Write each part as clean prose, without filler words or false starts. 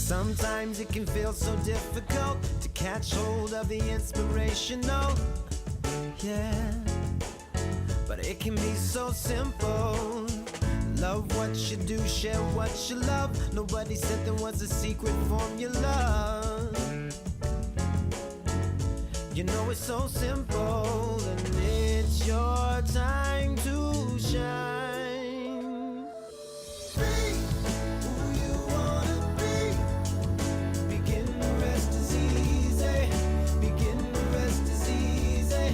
Sometimes it can feel so difficult to catch hold of the inspirational. Yeah, but it can be so simple. Love what you do, share what you love. Nobody said there was a secret formula. You know it's so simple, and it's your time to shine. Be who you wanna be. Begin, the rest is easy. Begin, the rest is easy.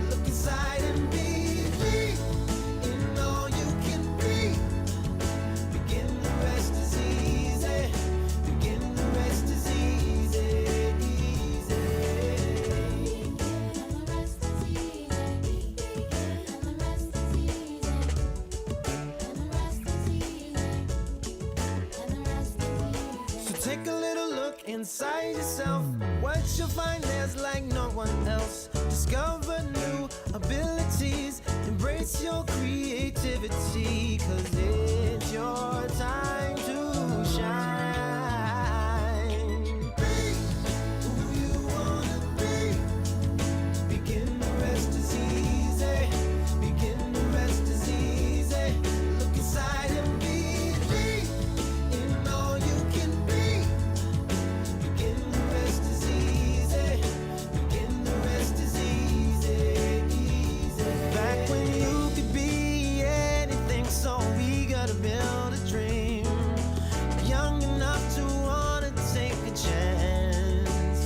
Look inside and be in all you can be. Begin, the rest is easy. Begin, the rest is easy. Take a little look inside yourself. What you'll find there's like no one else. Discover new abilities. Embrace your creativity. 'Cause it's your time to shine. Be who you wanna be. Begin, the rest is easy. Begin, the rest is easy. Look inside and be in all you can be. Begin, the rest is easy. Begin, the rest is easy, easy. Back when you could be anything, so eager to build a dream. Young enough to wanna take a chance.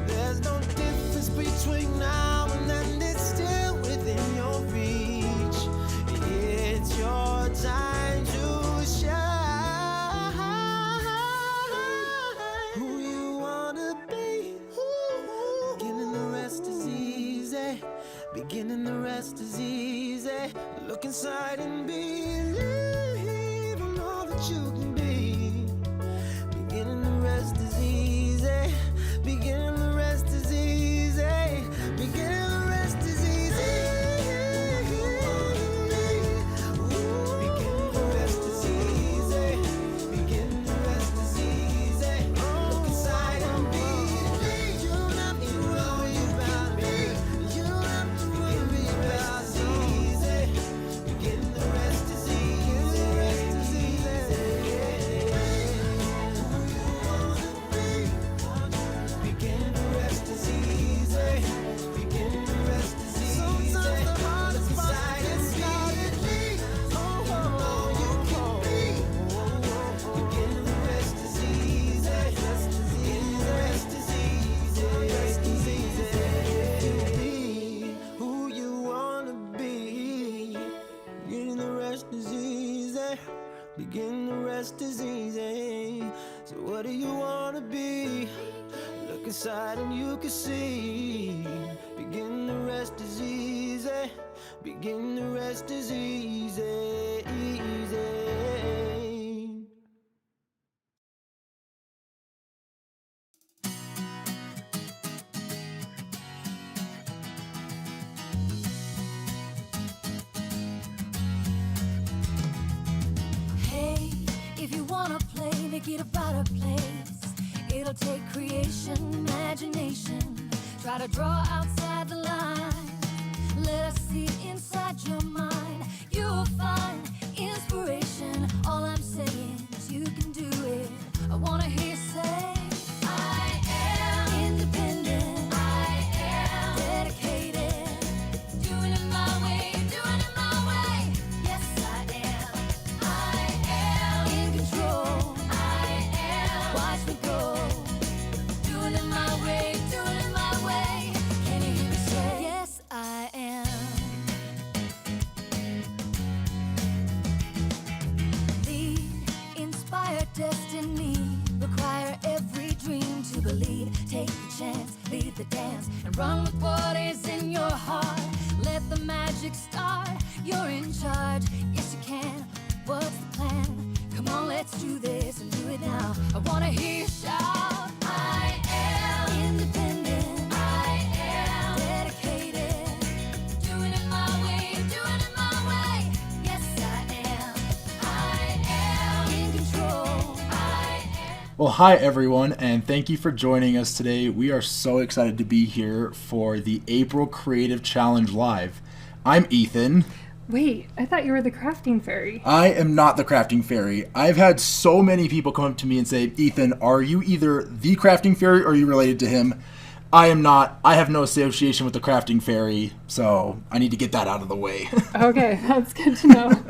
There's no difference between now and then. It's still within your reach. It's your time to shine. Who you wanna be. Beginning, the rest is easy. Beginning, the rest is easy. Look inside and believe in all that you can be. Beginning, the rest is easy. Beginning, the rest is easy. Beginning, the rest is easy. Begin, the rest is easy. Begin, the rest is easy. Look inside and believe. You don't have to worry about me. You don't have to worry about it. Easy. Begin, the rest is easy. The rest is easy. Who you wanna be. Begin, the rest is easy. Begin, the rest is easy. Sometimes the hardest part is started. Oh, all you can be. Begin, the rest is easy. Begin, the rest is easy. Rest is easy. Be who you wanna be. Begin, the rest is easy. Begin, the rest is easy. So what do you wanna be? Look inside and you can see. Begin, the rest is easy. Begin, the rest is easy, easy. Hey, if you wanna play, make it about a place. It'll take creation, imagination. Try to draw outside the line. Let us see inside your mind. You'll find inspiration. All I'm saying is you can do it. I wanna hear you say, I am independent. I am dedicated. Doing it my way, doing it my way. Yes, I am. I am in control. I am. Watch me go. Doing it my way, doing it my way. Can you hear me say, yes, I am. Lead, inspire destiny. Require every dream to believe. Take the chance, lead the dance, and run with what is in your heart. Let the magic start. You're in charge. Yes, you can. What's the plan? Come on, let's do this and do it now. I wanna hear you shout. I am independent. I am dedicated. Doing it my way, doing it my way. Yes, I am. I am in control. I am. Well, hi everyone, and thank you for joining us today. We are so excited to be here for the April Creative Challenge Live. I'm Ethan. Wait, I thought you were the crafting fairy. I am not the crafting fairy. I've had so many people come up to me and say, Ethan, are you either the crafting fairy or are you related to him? I am not. I have no association with the crafting fairy, so I need to get that out of the way. Okay, that's good to know.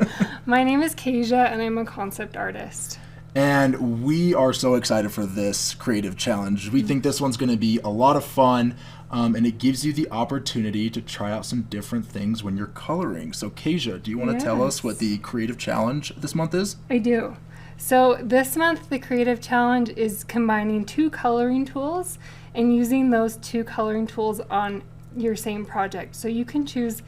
My name is Kasia, and I'm a concept artist. And we are so excited for this creative challenge. We think this one's going to be a lot of fun, and it gives you the opportunity to try out some different things when you're coloring. So, Kasia, do you want to tell us what the creative challenge this month is? I do. So this month, the creative challenge is combining 2 coloring tools and using those 2 coloring tools on your same project. So you can choose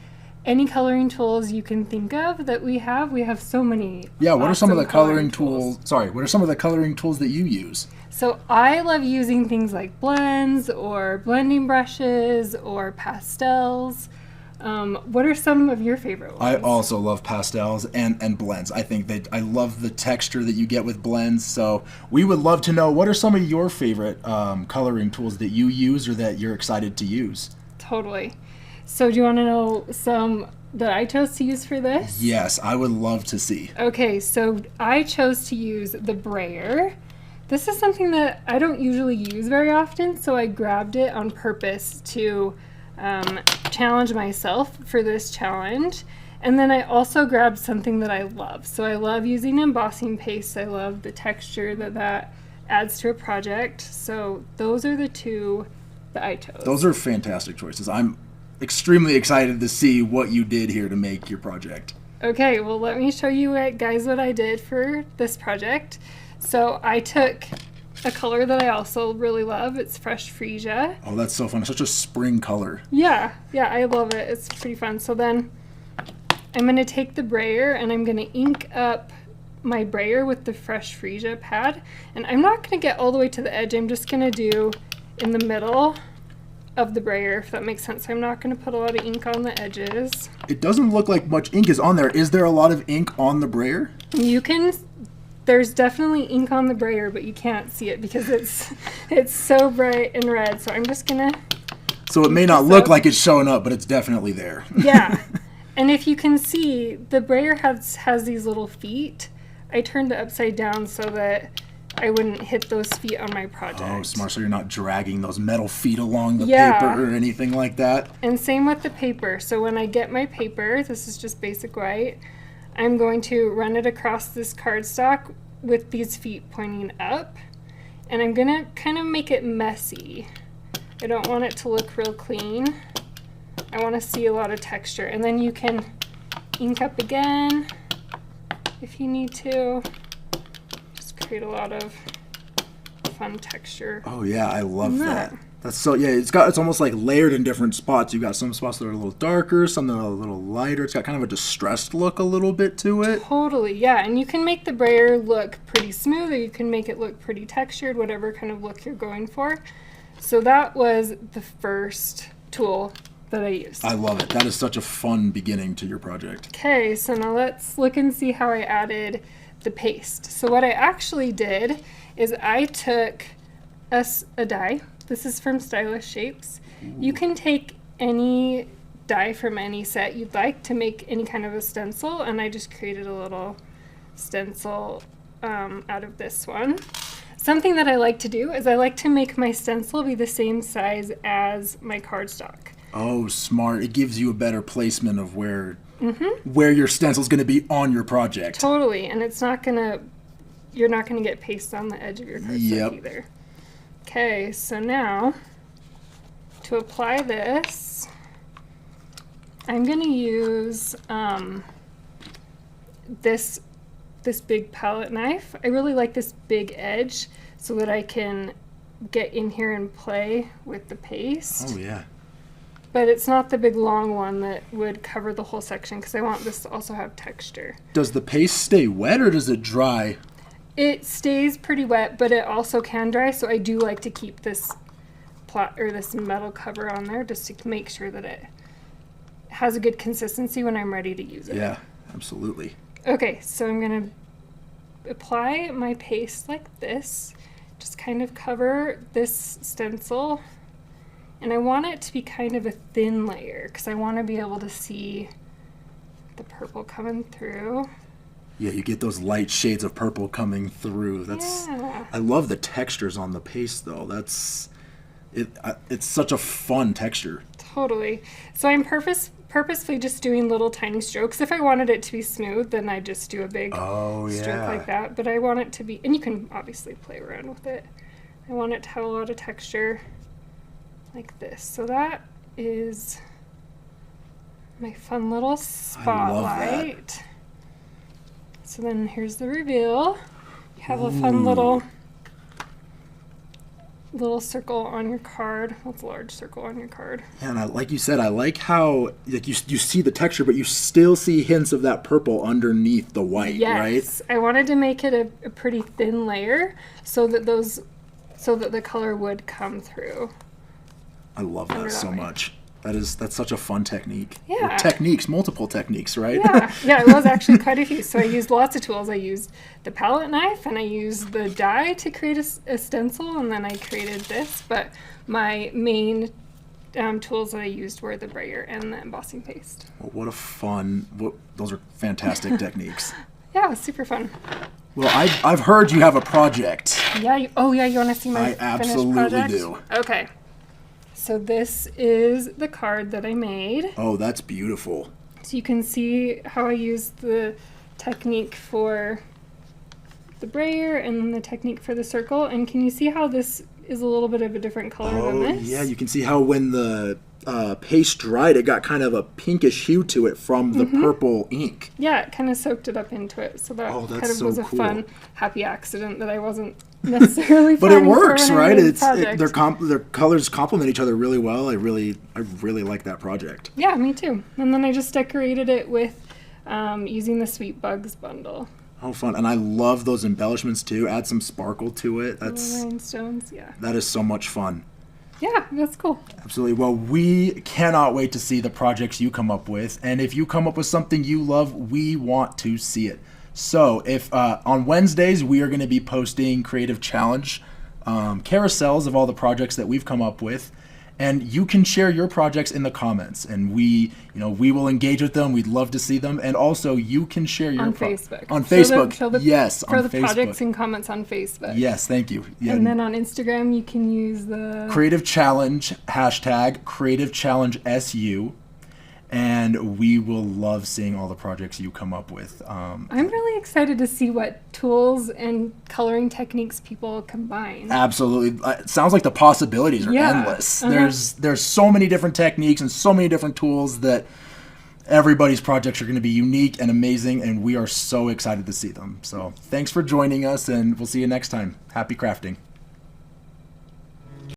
any coloring tools you can think of that we have. We have so many. Yeah, what are some of the coloring what are some of the coloring tools that you use? So I love using things like blends or blending brushes or pastels. What are some of your favorite ones? I also love pastels and blends. I love the texture that you get with blends. So we would love to know, what are some of your favorite coloring tools that you use or that you're excited to use? Totally. So do you want to know some that I chose to use for this? Yes, I would love to see. Okay, so I chose to use the brayer. This is something that I don't usually use very often, so I grabbed it on purpose to challenge myself for this challenge. And then I also grabbed something that I love. So I love using embossing paste. I love the texture that adds to a project. So those are the 2 that I chose. Those are fantastic choices. I'm extremely excited to see what you did here to make your project. Okay, well, let me show you guys what I did for this project. So I took a color that I also really love. It's Fresh Freesia. Oh, that's so fun. It's such a spring color. Yeah, I love it. It's pretty fun. So then I'm going to take the brayer and I'm going to ink up my brayer with the Fresh Freesia pad. And I'm not going to get all the way to the edge. I'm just going to do in the middle of the brayer, if that makes sense. I'm not going to put a lot of ink on the edges. It doesn't look like much ink is on there. Is there a lot of ink on the brayer? There's definitely ink on the brayer, but you can't see it because it's so bright and red. So I'm just going to... So it may not look like it's showing up, but it's definitely there. Yeah. And if you can see, the brayer has these little feet. I turned it upside down so that I wouldn't hit those feet on my project. Oh, smart. So you're not dragging those metal feet along the paper or anything like that. And same with the paper. So when I get my paper, this is just basic white, I'm going to run it across this cardstock with these feet pointing up. And I'm going to kind of make it messy. I don't want it to look real clean. I want to see a lot of texture. And then you can ink up again if you need to. Create a lot of fun texture. Oh yeah, I love that. That's so, yeah, it's almost like layered in different spots. You've got some spots that are a little darker, some that are a little lighter. It's got kind of a distressed look a little bit to it. Totally, yeah. And you can make the brayer look pretty smooth, or you can make it look pretty textured, whatever kind of look you're going for. So that was the first tool that I used. I love it. That is such a fun beginning to your project. Okay, so now let's look and see how I added the paste. So what I actually did is I took a die. This is from Stylish Shapes. Ooh. You can take any die from any set you'd like to make any kind of a stencil, and I just created a little stencil out of this one. Something that I like to do is I like to make my stencil be the same size as my cardstock. Oh, smart. It gives you a better placement of where your stencil is going to be on your project. Totally, and you're not gonna get paste on the edge of your cardstock either. Okay, so now to apply this, I'm gonna use this big palette knife. I really like this big edge so that I can get in here and play with the paste. Oh yeah. But it's not the big long one that would cover the whole section because I want this to also have texture. Does the paste stay wet or does it dry? It stays pretty wet, but it also can dry, so I do like to keep this this metal cover on there just to make sure that it has a good consistency when I'm ready to use it. Yeah, absolutely. Okay, so I'm going to apply my paste like this just kind of cover this stencil. And I want it to be kind of a thin layer because I want to be able to see the purple coming through. Yeah, you get those light shades of purple coming through. I love the textures on the paste though. It's such a fun texture. Totally. So I'm purposefully just doing little tiny strokes. If I wanted it to be smooth, then I just do a big stroke like that. But I want it to be, and you can obviously play around with it. I want it to have a lot of texture like this. So that is my fun little spotlight. So then here's the reveal. You have a fun little circle on your card. That's a large circle on your card. Yeah, and like you said, I like how like you see the texture, but you still see hints of that purple underneath the white, right? Yes, I wanted to make it a pretty thin layer so that the color would come through. I love that so much. That's such a fun technique. Yeah. Or multiple techniques, right? Yeah, it was actually quite a few. So I used lots of tools. I used the palette knife and I used the die to create a stencil, and then I created this. But my main tools that I used were the brayer and the embossing paste. Well, those are fantastic techniques. Yeah, it was super fun. Well, I've heard you have a project. Yeah. You want to see my I absolutely finished project? do. Okay. So this is the card that I made. Oh, that's beautiful. So you can see how I used the technique for the brayer and the technique for the circle. And can you see how this is a little bit of a different color than this? Yeah, you can see how when the paste dried, it got kind of a pinkish hue to it from the purple ink. Yeah, it kind of soaked it up into it. So that kind of was a cool. fun, happy accident that I wasn't necessarily But it works, for when I right? made the project. Their colors complement each other really well. I really like that project. Yeah, me too. And then I just decorated it with using the Sweet Bugs bundle. Oh, fun. And I love those embellishments too. Add some sparkle to it. Rhinestones, yeah. That is so much fun. Yeah, that's cool. Absolutely. Well, we cannot wait to see the projects you come up with. And if you come up with something you love, we want to see it. So if on Wednesdays, we are going to be posting Creative Challenge carousels of all the projects that we've come up with. And you can share your projects in the comments, and we will engage with them. We'd love to see them, and also you can share your on Facebook. On Facebook, show the yes, for on the Facebook. projects and comments on Facebook. Yes, thank you. Yeah. And then on Instagram, you can use the Creative Challenge hashtag Creative Challenge SU, and we will love seeing all the projects you come up with. I'm really excited to see what tools and coloring techniques people combine. Absolutely. It sounds like the possibilities are endless. There's so many different techniques and so many different tools that everybody's projects are going to be unique and amazing, and we are so excited to see them. So thanks for joining us, and we'll see you next time. Happy crafting.